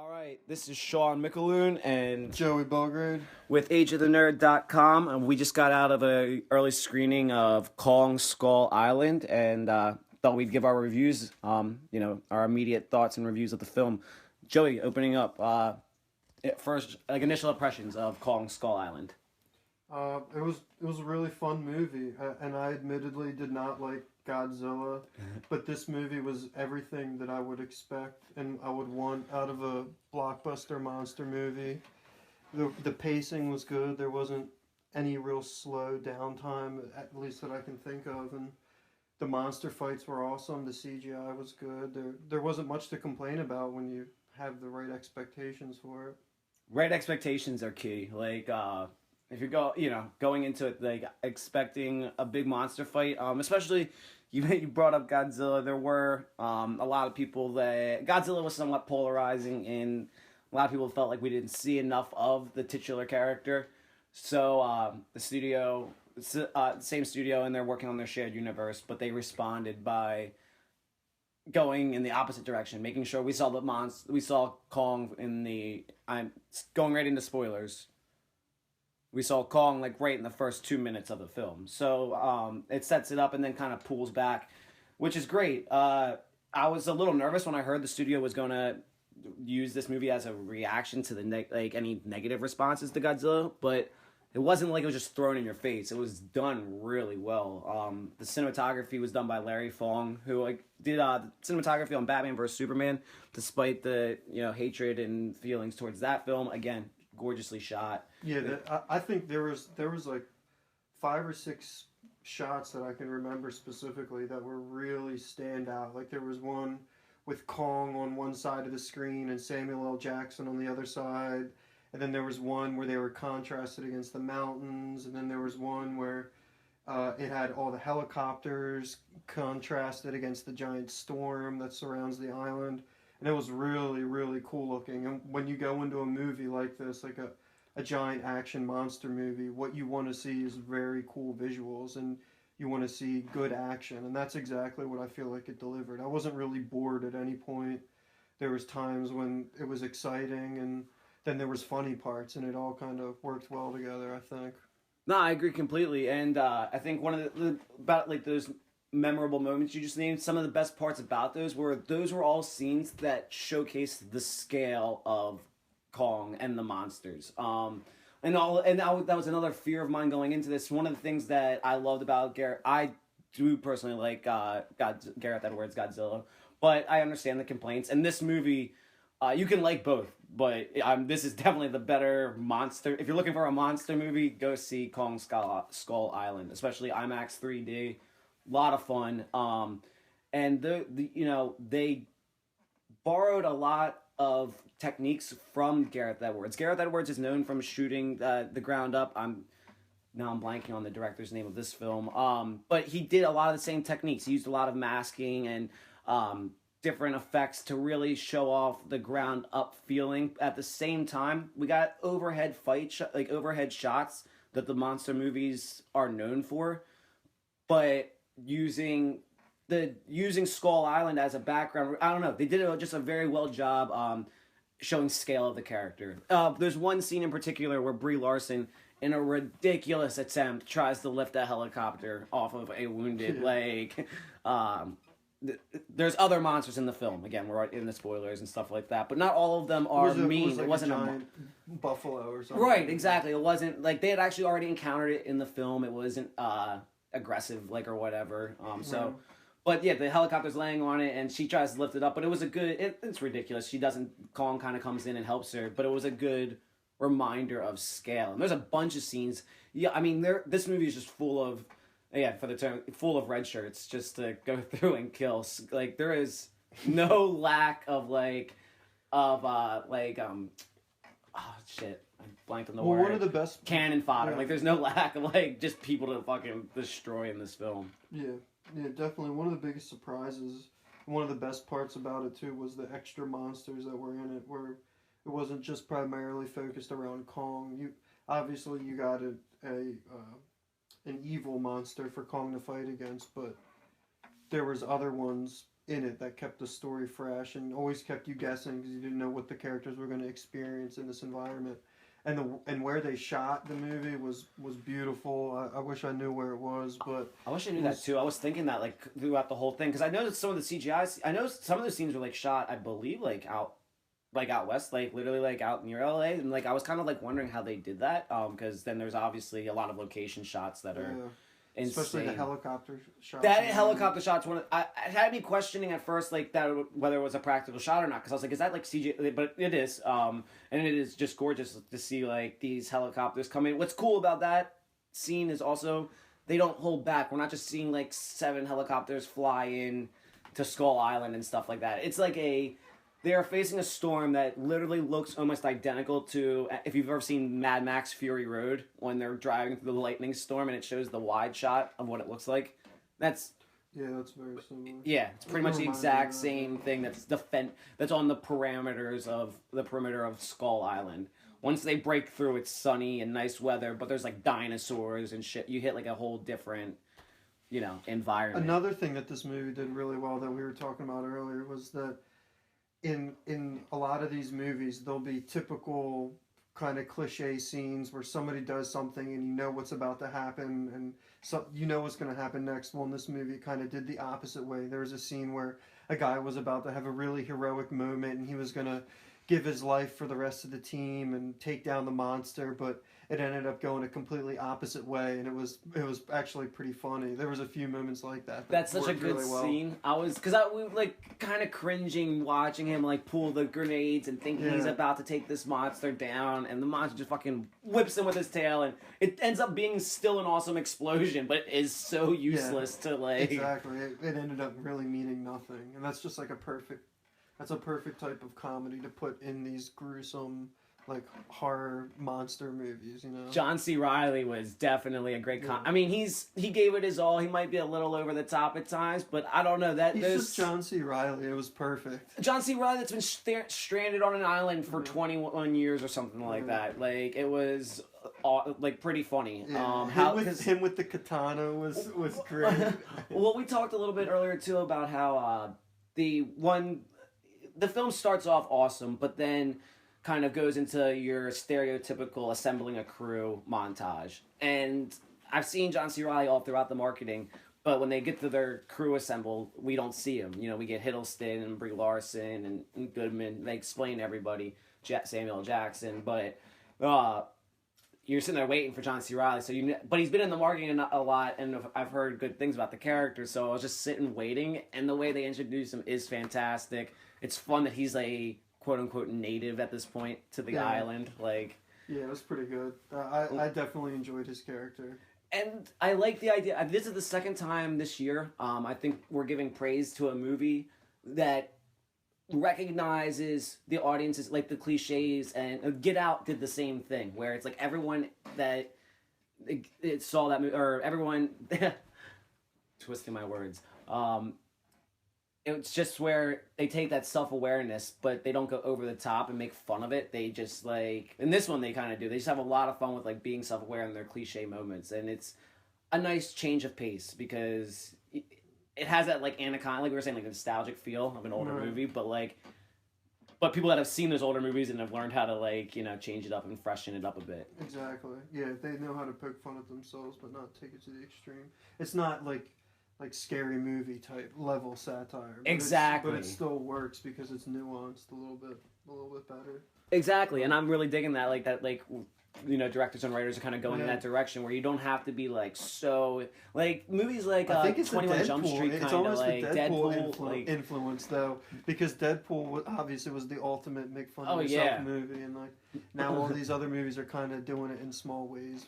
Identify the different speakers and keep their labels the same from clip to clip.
Speaker 1: All right, this is Sean Mcaloon and
Speaker 2: Joey Belgrade
Speaker 1: with ageofthenerd.com, and we just got out of a early screening of Kong Skull Island, and thought we'd give our reviews, our immediate thoughts and reviews of the film. Joey, opening up, first, like initial impressions of Kong Skull Island.
Speaker 2: It was a really fun movie, and I admittedly did not like Godzilla, but this movie was everything that I would expect and I would want out of a blockbuster monster movie. The pacing was good. There wasn't any real slow downtime, at least that I can think of, and the monster fights were awesome. The CGI was good. There wasn't much to complain about when you have the right expectations for it.
Speaker 1: Right expectations are key. Like, if you're going into it like expecting a big monster fight, especially you brought up Godzilla. There were a lot of people that Godzilla was somewhat polarizing, and a lot of people felt like we didn't see enough of the titular character. So the same studio, and they're working on their shared universe, but they responded by going in the opposite direction, making sure we saw we saw Kong in the. I'm going right into spoilers. We saw Kong like right in the first 2 minutes of the film, so it sets it up and then kind of pulls back, which is great. I was a little nervous when I heard the studio was going to use this movie as a reaction to the any negative responses to Godzilla, but it wasn't like it was just thrown in your face. It was done really well. The cinematography was done by Larry Fong, who did cinematography on Batman vs Superman, despite the hatred and feelings towards that film. Again, gorgeously shot.
Speaker 2: Yeah, I think there was like 5 or 6 shots that I can remember specifically that were really stand out. Like there was one with Kong on one side of the screen and Samuel L. Jackson on the other side. And then there was one where they were contrasted against the mountains. And then there was one where it had all the helicopters contrasted against the giant storm that surrounds the island. And it was really, really cool looking. And when you go into a movie like this, like a giant action monster movie, what you want to see is very cool visuals, and you want to see good action. And that's exactly what I feel like it delivered. I wasn't really bored at any point. There was times when it was exciting, and then there was funny parts, and it all kind of worked well together, I think.
Speaker 1: No, I agree completely. And I think one of about like those memorable moments you just named, some of the best parts about those were all scenes that showcased the scale of Kong and the monsters. That was another fear of mine going into this. One of the things that I loved about Gareth, I do personally like Gareth Edwards' Godzilla, but I understand the complaints. And this movie, you can like both, but this is definitely the better monster. If you're looking for a monster movie, go see Kong Skull Island, especially IMAX 3D. A lot of fun, and they borrowed a lot of techniques from Gareth Edwards. Gareth Edwards is known from shooting the ground up. I'm blanking on the director's name of this film, but he did a lot of the same techniques. He used a lot of masking and different effects to really show off the ground up feeling. At the same time, we got overhead overhead shots that the monster movies are known for, but using Skull Island as a background, I don't know. They did just a very well job showing scale of the character. There's one scene in particular where Brie Larson, in a ridiculous attempt, tries to lift a helicopter off of a wounded leg. There's other monsters in the film. Again, we're in the spoilers and stuff like that, but not all of them are mean.
Speaker 2: It wasn't a giant buffalo or something.
Speaker 1: Right, exactly. It wasn't like they had actually already encountered it in the film. It wasn't aggressive or whatever. But yeah, the helicopter's laying on it and she tries to lift it up, but it was a good. It's ridiculous. Kong kind of comes in and helps her, but it was a good reminder of scale. And there's a bunch of scenes. Yeah, I mean, this movie is just full of. Yeah, for the term, full of red shirts just to go through and kill. Like there is no lack of oh shit, I blanked on the word.
Speaker 2: One of the best
Speaker 1: cannon fodder. Yeah. Like there's no lack of just people to fucking destroy in this film.
Speaker 2: Yeah, definitely. One of the biggest surprises, one of the best parts about it too, was the extra monsters that were in it, where it wasn't just primarily focused around Kong. You got an evil monster for Kong to fight against, but there was other ones in it that kept the story fresh and always kept you guessing because you didn't know what the characters were going to experience in this environment. And where they shot the movie was beautiful. I wish I knew where it was, but
Speaker 1: I wish I knew that too. I was thinking that like throughout the whole thing because I know that some of the CGI. I know some of the scenes were like shot, I believe, like out west, like literally like out near LA, and like I was kind of like wondering how they did that. Because then there's obviously a lot of location shots that are. Insane.
Speaker 2: Especially the helicopter shots.
Speaker 1: That helicopter shot's one. I had me questioning at first, like that whether it was a practical shot or not, because I was like, "Is that like CG?" But it is, and it is just gorgeous to see like these helicopters come in. What's cool about that scene is also they don't hold back. We're not just seeing like 7 helicopters fly in to Skull Island and stuff like that. It's like they are facing a storm that literally looks almost identical to, if you've ever seen Mad Max Fury Road, when they're driving through the lightning storm and it shows the wide shot of what it looks like. That's
Speaker 2: very similar.
Speaker 1: Yeah, it's pretty much the exact same thing that's on the perimeter of Skull Island. Once they break through, it's sunny and nice weather, but there's like dinosaurs and shit. You hit like a whole different, environment.
Speaker 2: Another thing that this movie did really well that we were talking about earlier was that in a lot of these movies, there'll be typical kind of cliche scenes where somebody does something and you know what's about to happen and you know what's going to happen next. Well, in this movie, it kind of did the opposite way. There was a scene where a guy was about to have a really heroic moment and he was going to give his life for the rest of the team and take down the monster, but it ended up going a completely opposite way, and it was actually pretty funny. There was a few moments like that.
Speaker 1: That's such a good scene. I was we like kind of cringing watching him like pull the grenades and thinking he's about to take this monster down, and the monster just fucking whips him with his tail, and it ends up being still an awesome explosion, but it is so useless to like.
Speaker 2: Exactly, it ended up really meaning nothing, and that's just like a perfect type of comedy to put in these gruesome, like, horror monster movies,
Speaker 1: John C. Reilly was definitely a great I mean, he gave it his all. He might be a little over the top at times, but I don't know.
Speaker 2: He's just John C. Reilly. It was perfect.
Speaker 1: John C. Reilly that's been stranded on an island for 21 years or something like that. Like, it was, like, pretty funny.
Speaker 2: Yeah. Him with the katana was great.
Speaker 1: Well, we talked a little bit earlier, too, about how the film starts off awesome, but then kind of goes into your stereotypical assembling a crew montage. And I've seen John C. Reilly all throughout the marketing, but when they get to their crew assemble, we don't see him. We get Hiddleston and Brie Larson and Goodman. They explain to everybody, Samuel L. Jackson, but you're sitting there waiting for John C. Reilly. But he's been in the marketing a lot, and I've heard good things about the character, so I was just sitting waiting, and the way they introduce him is fantastic. It's fun that he's a quote-unquote native at this point to the island. Like,
Speaker 2: yeah, it was pretty good. I definitely enjoyed his character.
Speaker 1: And I like the idea. This is the second time this year. I think we're giving praise to a movie that recognizes the audiences, like the cliches, and Get Out did the same thing, where it's like everyone that it saw that movie, or everyone twisting my words. It's just where they take that self-awareness, but they don't go over the top and make fun of it. They just, like... In this one, they kind of do. They just have a lot of fun with, like, being self-aware in their cliche moments. And it's a nice change of pace, because it has that, like, Anaconda... Like we were saying, like, nostalgic feel of an older movie, but, like... But people that have seen those older movies and have learned how to, like, change it up and freshen it up a bit.
Speaker 2: Exactly. Yeah, they know how to poke fun at themselves, but not take it to the extreme. It's not, like scary movie type level satire.
Speaker 1: Exactly.
Speaker 2: But it still works because it's nuanced a little bit better.
Speaker 1: Exactly, and I'm really digging that. Like directors and writers are kind of going in that direction where you don't have to be like so like movies like
Speaker 2: I think it's
Speaker 1: 21 Jump Street
Speaker 2: it's
Speaker 1: kind of
Speaker 2: almost
Speaker 1: like
Speaker 2: the Deadpool
Speaker 1: like
Speaker 2: influence though, because Deadpool obviously was the ultimate make fun of yourself movie, and like now all these other movies are kind of doing it in small ways,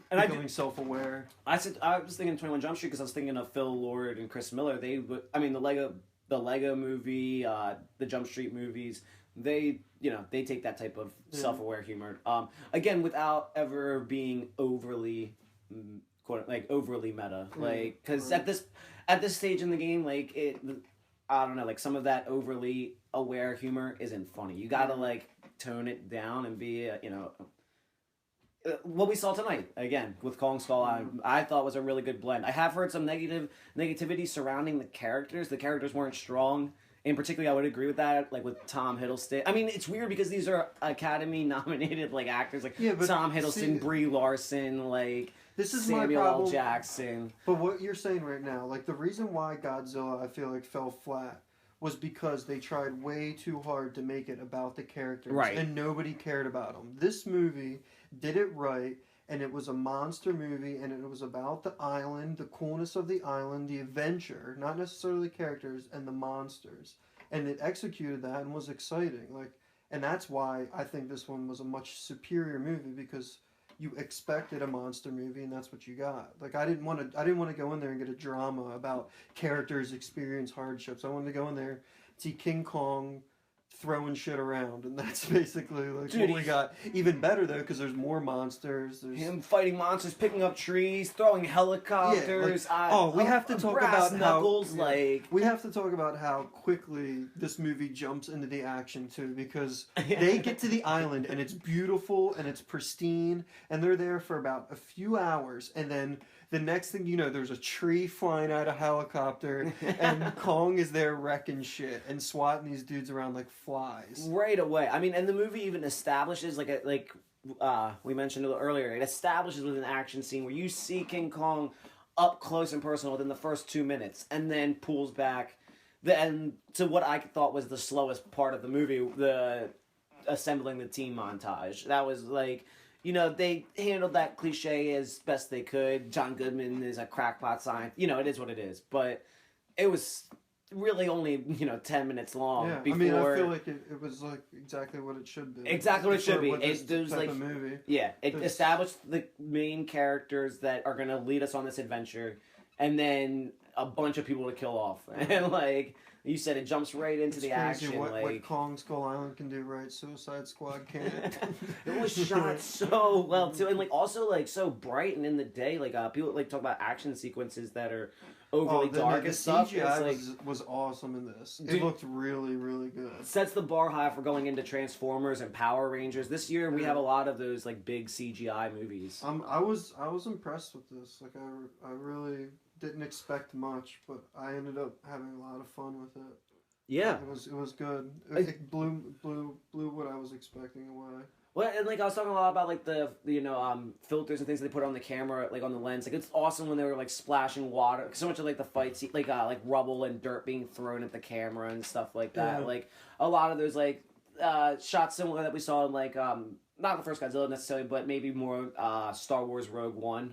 Speaker 2: becoming self-aware.
Speaker 1: I was thinking 21 Jump Street because I was thinking of Phil Lord and Chris Miller. The Lego movie, the Jump Street movies. They take that type of self-aware humor. Again, without ever being overly, overly meta. Like, because at this stage in the game, like I don't know, like some of that overly aware humor isn't funny. You gotta like tone it down and be, what we saw tonight again with Kong Skull Island, I thought was a really good blend. I have heard some negativity surrounding the characters. The characters weren't strong. In particular, I would agree with that, like with Tom Hiddleston. I mean, it's weird because these are Academy-nominated like actors, like Tom Hiddleston, Brie Larson, like
Speaker 2: this is
Speaker 1: Samuel
Speaker 2: my
Speaker 1: L. Jackson.
Speaker 2: But what you're saying right now, like the reason why Godzilla, I feel like fell flat was because they tried way too hard to make it about the characters,
Speaker 1: right?
Speaker 2: And nobody cared about them. This movie did it right. And it was a monster movie, and it was about the island, the coolness of the island, the adventure, not necessarily the characters, and the monsters. And it executed that and was exciting. Like, and that's why I think this one was a much superior movie, because you expected a monster movie, and that's what you got. Like, I didn't want to go in there and get a drama about characters experience hardships. I wanted to go in there, see King Kong throwing shit around, and that's basically like what we got. Even better though, because there's more monsters. There's
Speaker 1: him fighting monsters, picking up trees, throwing helicopters.
Speaker 2: We have to talk about
Speaker 1: knuckles.
Speaker 2: We have to talk about how quickly this movie jumps into the action too, because they get to the island and it's beautiful and it's pristine, and they're there for about a few hours, and then the next thing you know, there's a tree flying out of a helicopter, and Kong is there wrecking shit and swatting these dudes around like flies.
Speaker 1: Right away. I mean, and the movie even establishes, we mentioned earlier, it establishes with an action scene where you see King Kong up close and personal within the first 2 minutes, and then pulls back. And to what I thought was the slowest part of the movie, the assembling the team montage. That was like... You know, they handled that cliche as best they could. John Goodman is a crackpot scientist. You know, it is what it is. But it was really only, 10 minutes long.
Speaker 2: Yeah,
Speaker 1: before...
Speaker 2: I mean, I feel like it was like exactly what it should be.
Speaker 1: Exactly what it should be.
Speaker 2: It was like a movie.
Speaker 1: Yeah, it established the main characters that are going to lead us on this adventure. And then a bunch of people to kill off. And, like... You said it jumps right into the action.
Speaker 2: What Kong Skull Island can do, right? Suicide Squad can't.
Speaker 1: It was shot so well too, and also so bright and in the day. People talk about action sequences that are overly dark and stuff.
Speaker 2: The CGI was awesome in this. It looked really, really good.
Speaker 1: Sets the bar high for going into Transformers and Power Rangers. This year we have a lot of those big CGI movies.
Speaker 2: I was impressed with this. I really didn't expect much, but I ended up having a lot of fun with it.
Speaker 1: Yeah,
Speaker 2: it was good. It blew what I was expecting away.
Speaker 1: Well, and I was talking a lot about the filters and things that they put on the camera, on the lens. It's awesome when they were splashing water. So much of the fight scene, rubble and dirt being thrown at the camera and stuff like that.
Speaker 2: Yeah.
Speaker 1: A lot of those shots similar that we saw in not the first Godzilla necessarily, but maybe more Star Wars Rogue One,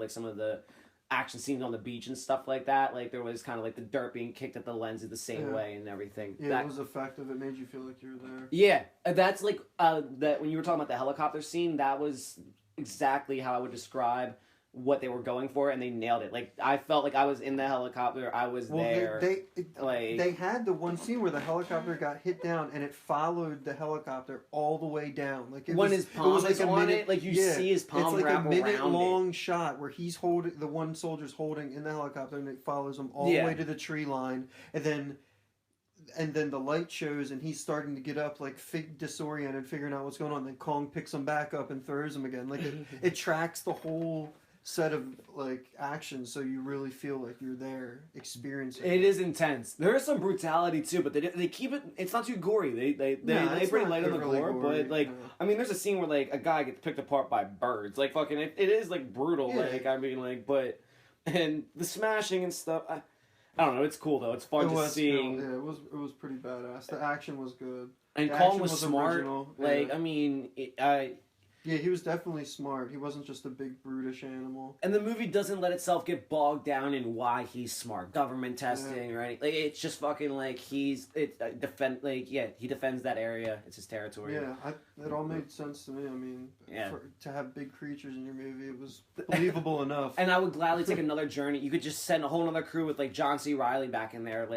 Speaker 1: some of the action scenes on the beach and stuff like that. There was kind of the dirt being kicked at the lenses the same way and everything.
Speaker 2: Yeah, it was effective. It made you feel like you were there.
Speaker 1: Yeah, that's that when you were talking about the helicopter scene, that was exactly how I would describe what they were going for, and they nailed it. I felt like I was in the helicopter. I was there.
Speaker 2: They had the one scene where the helicopter got hit down, and it followed the helicopter all the way down.
Speaker 1: His palm is on it, you see his palm
Speaker 2: it's
Speaker 1: wrap around it. It's
Speaker 2: a minute-long shot where he's holding, the one soldier's holding in the helicopter, and it follows him all the way to the tree line, and then the light shows, and he's starting to get up, disoriented, figuring out what's going on. Then Kong picks him back up and throws him again. It tracks the whole set of actions, so you really feel like you're there experiencing
Speaker 1: it. It is intense. There is some brutality too, but they keep it. It's not too gory. They pretty light on the gore, but I mean, there's a scene where a guy gets picked apart by birds. It is brutal.
Speaker 2: Yeah.
Speaker 1: But and the smashing and stuff. I don't know. It's cool though. It's fun to see.
Speaker 2: Yeah, it was pretty badass. The action was good.
Speaker 1: And Kong was smart.
Speaker 2: Original.
Speaker 1: I mean,
Speaker 2: yeah, he was definitely smart. He wasn't just a big brutish animal.
Speaker 1: And the movie doesn't let itself get bogged down in why he's smart, government testing or anything. It's just fucking he defends that area. It's his territory.
Speaker 2: Yeah, it all made sense to me. I mean, to have big creatures in your movie, it was believable enough.
Speaker 1: And I would gladly take another journey. You could just send a whole other crew with John C. Reilly back in there,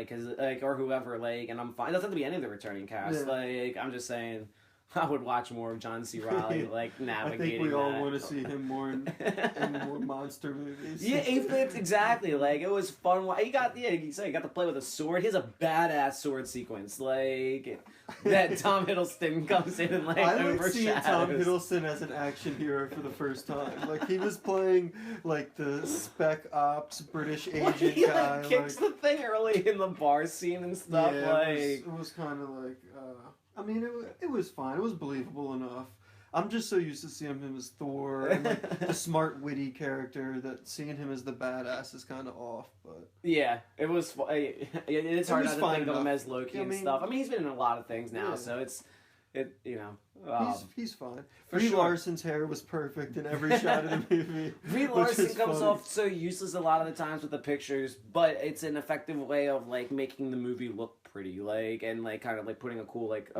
Speaker 1: or whoever, and I'm fine. It doesn't have to be any of the returning cast.
Speaker 2: Yeah.
Speaker 1: I'm just saying. I would watch more of John C. Reilly like
Speaker 2: I
Speaker 1: navigating.
Speaker 2: think we all
Speaker 1: that.
Speaker 2: want to see him more in more monster movies.
Speaker 1: Yeah, it's exactly. Like, it was fun. He got you got to play with a sword. He has a badass sword sequence. Like, that Tom Hiddleston comes in and like
Speaker 2: I like
Speaker 1: overshadows.
Speaker 2: seeing Tom Hiddleston as an action hero for the first time. Like, he was playing like the spec ops British agent
Speaker 1: He
Speaker 2: guy.
Speaker 1: like kicks the thing early in the bar scene and stuff.
Speaker 2: Yeah,
Speaker 1: like
Speaker 2: it was kind of like. I mean, it was fine. It was believable enough. I'm just so used to seeing him as Thor and like, the smart, witty character that seeing him as the badass is kind of off. But
Speaker 1: yeah, it was. It's hard not to think of him as Loki and stuff. I mean, he's been in a lot of things now, so
Speaker 2: he's fine.
Speaker 1: For
Speaker 2: Brie
Speaker 1: sure.
Speaker 2: Larson's hair was perfect in every shot of the movie.
Speaker 1: Brie Larson comes off so useless a lot of the times with the pictures, but it's an effective way of like making the movie look pretty, like, and like kind of like putting a cool like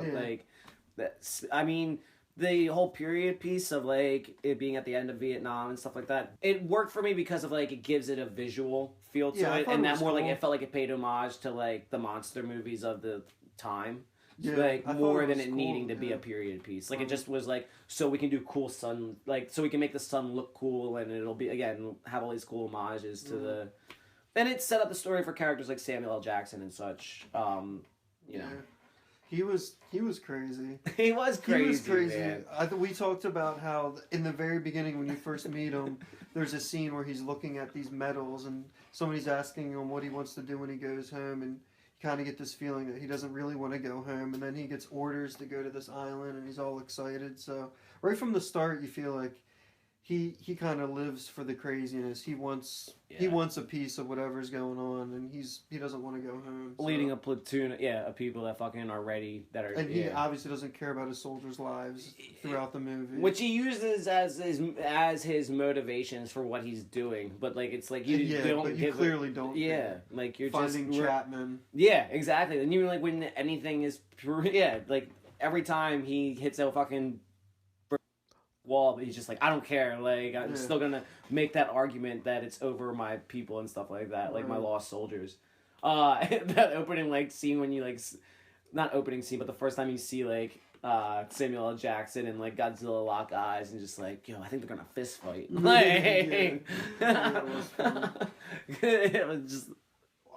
Speaker 1: that's. I mean, the whole period piece of like it being at the end of Vietnam and stuff like that, it worked for me because of like it gives it a visual feel to it, and that more like it felt like it paid homage to like the monster movies of the time.
Speaker 2: Yeah,
Speaker 1: like more than it
Speaker 2: cool,
Speaker 1: needing to be a period piece. Like it just was like so we can do cool sun, like so we can make the sun look cool, and it'll be again have all these cool homages to the. And it set up the story for characters like Samuel L. Jackson and such. You know,
Speaker 2: he was crazy.
Speaker 1: he was crazy.
Speaker 2: He was crazy.
Speaker 1: Man.
Speaker 2: We talked about how in the very beginning when you first meet him, there's a scene where he's looking at these medals and somebody's asking him what he wants to do when he goes home, and you kind of get this feeling that he doesn't really want to go home, and then he gets orders to go to this island and he's all excited. So right from the start you feel like he kind of lives for the craziness. He wants a piece of whatever's going on, and he doesn't want to go home.
Speaker 1: Leading a platoon, of people that fucking are ready, that are,
Speaker 2: and he obviously doesn't care about his soldiers' lives throughout the movie,
Speaker 1: which he uses as his motivations for what he's doing. But like it's like you
Speaker 2: clearly don't.
Speaker 1: Yeah, like you're
Speaker 2: finding
Speaker 1: just
Speaker 2: Chapman.
Speaker 1: Yeah, exactly. And even like when anything is pure, like every time he hits a fucking wall, but he's just like, I don't care, like I'm still gonna make that argument that it's over my people and stuff like that, like my lost soldiers. That opening like scene when you like not opening scene, but the first time you see like Samuel L. Jackson and like Godzilla lock eyes and just like, I think they're gonna fist fight. Like it was just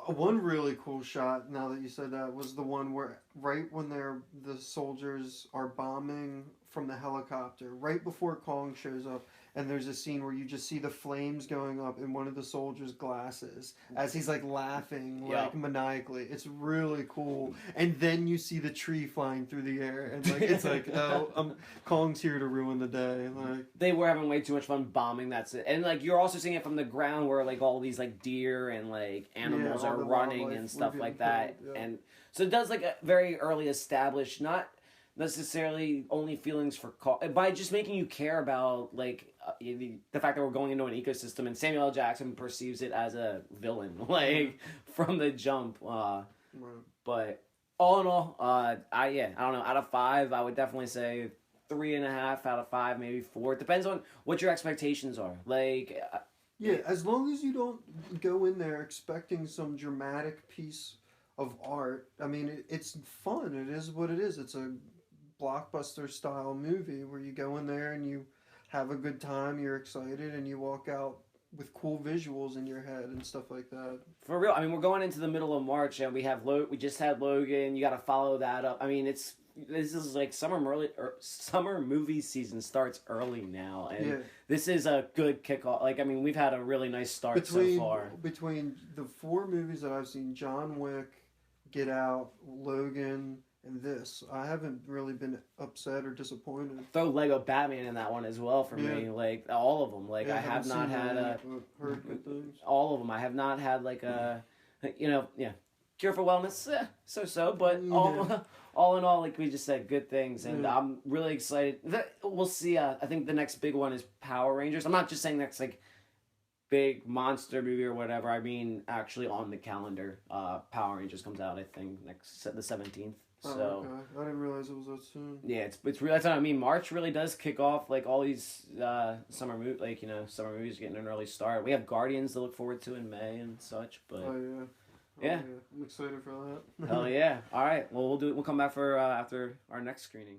Speaker 2: one really cool shot, now that you said that, was the one where right when the soldiers are bombing from the helicopter, right before Kong shows up, and there's a scene where you just see the flames going up in one of the soldiers' glasses as he's like laughing like maniacally. It's really cool. And then you see the tree flying through the air, and like it's like, oh, Kong's here to ruin the day. Like
Speaker 1: they were having way too much fun bombing. That's it. And like you're also seeing it from the ground where like all these like deer and like animals are running and stuff like that. And so it does like a very early established, not necessarily only feelings for by just making you care about like the fact that we're going into an ecosystem, and Samuel L. Jackson perceives it as a villain like from the jump. But all in all, I don't know. Out of 5, I would definitely say 3.5 out of 5, maybe 4. It depends on what your expectations are. Like
Speaker 2: as long as you don't go in there expecting some dramatic piece of art. I mean, it's fun. It is what it is. It's a blockbuster style movie where you go in there and you have a good time, you're excited, and you walk out with cool visuals in your head and stuff like that.
Speaker 1: For real, I mean, we're going into the middle of March, and we just had Logan. You got to follow that up. I mean, this is like summer movie season starts early now, and this is a good kickoff. Like, I mean, we've had a really nice start so far. Between
Speaker 2: the 4 movies that I've seen, John Wick, Get Out, Logan, and this, I haven't really been upset or disappointed.
Speaker 1: Throw Lego Batman in that one as well for me. Like all of them. Like I have not had
Speaker 2: heard good things.
Speaker 1: All of them. I have not had like a, Cure for Wellness. So. But all in all, like we just said, good things, and I'm really excited. We'll see. I think the next big one is Power Rangers. I'm not just saying that's like big monster movie or whatever. I mean, actually on the calendar, Power Rangers comes out, I think, the 17th. So
Speaker 2: I didn't realize it was that soon.
Speaker 1: Yeah, it's really, that's what I mean. March really does kick off like all these summer movies getting an early start. We have Guardians to look forward to in May and such. But yeah,
Speaker 2: I'm excited for that.
Speaker 1: Hell yeah! All right, well we'll come back for after our next screening.